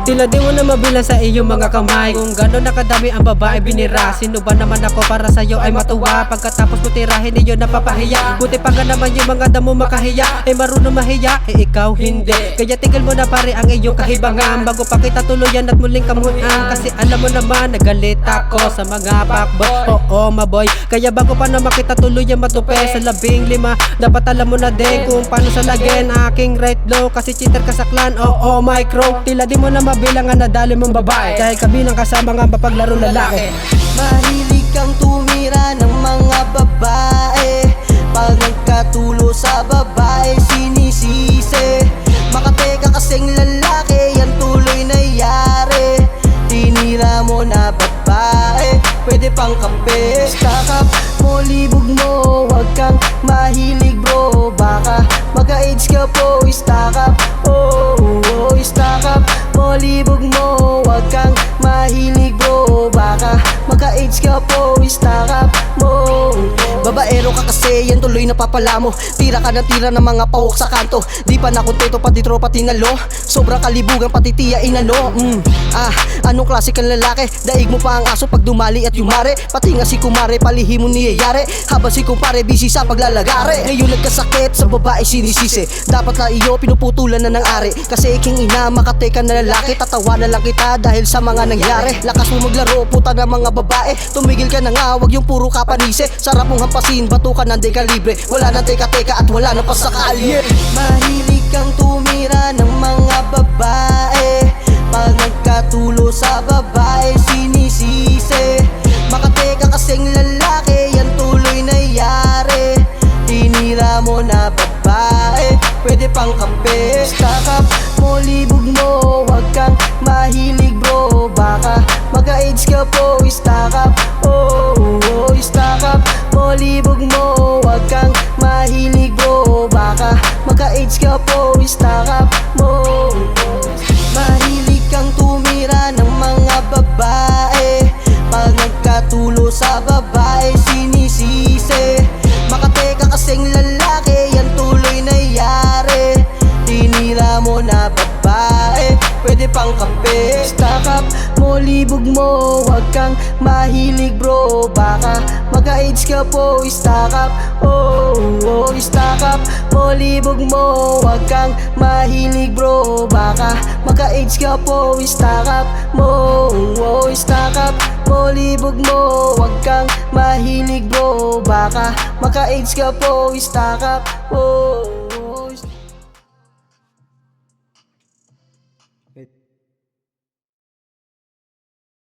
Tila di mo na mabilang sa iyong mga kamay kung gano'n nakadami ang babae binira. Sino ba naman ako para sa'yo ay matuwa? Pagkatapos mo tirahin iyon napapahiya. Buti pa nga naman yung mga damo makahiya, ay marunong mahiya, ikaw hindi. Kaya tigil mo na pare ang iyong kahibangan bago pa kita tuluyan at muling kamuhan. Kasi alam mo naman nagalit ako sa mga pakboy. Oo maboy, kaya bago pa na makita tuluyan matupi sa 15, dapat alam mo na din kung paano sa lagin aking right low. Kasi cheater ka sa clan, oo micro. Tila di mo na mabilang ang nadali mong babae dahil kabilang ka sa mga mapaglaro lalaki. Mahilig kang tumira ng mga babae, pag nagkatulo sa babae sinisisi. Makateka kasing lalaki, yan tuloy na yari. Tinira mo na babae, pwede pang kape. Stack up mo, libog mo, wag kang mahilig bro. Baka mag-AIDS ka po, stack up. Oh, stack up mo, libog mo, wag kang mahilig bro. Baka mag-AIDS ka po, stack up mo. Babaero ka kasi, yan tuloy na papala mo. Tira ka ng tira ng mga pawok sa kanto. Di pa nakontento, pati tropa tinalo. Sobrang kalibugan, pati tiya inano. Anong klase kang lalaki? Daig mo pa ang aso pag dumali at yumari. Pati nga si kumare, palihim mo niyayari. Habang si kumpare, busy sa paglalagari. Ngayon nagkasakit, sa babae sinisisi. Dapat na iyo, pinuputulan na ng ari. Kasi iking ina, makateka na lalaki. Tatawa na lang kita dahil sa mga nangyari. Lakas mo maglaro, puta ng mga babae. Tumigil ka na nga, wag yung puro kapanise. Sarap mong hampasin, batukan ng dekalibre. Wala na teka-teka at wala na pasakali. Mahilig kang tumira ng mga babae, pag nagkatulo sa babae sinisisi. Makateka kasing lalaki, yan tuloy na yari. Tinira mo na babae, pwede pang kape. Stack up mo, libog mo, wag kang mahilig bro. Baka mag-AIDS ka po, stack up. Oh, stack up mo, libog mo, wag kang mahilig bro. Baka mag-AIDS ka po, stack up mo. Mahilig kang tumira ng mga babae, pag nagkatulo sa babae sinisisi. Makateka kasing lalaki, yan tuloy na yari. Tinira mo na babae, pwede pang kape. Stack up mo, libog mo, wag kang mahilig bro. Baka mag-AIDS ka po, stack up. Oh, stack up mo, libog mo, wag kang mahilig bro. Baka mag-AIDS ka po, stack up mo. Stack up mo, libog mo, wag kang mahilig bro. Baka mag-AIDS ka po, stack up. Oh.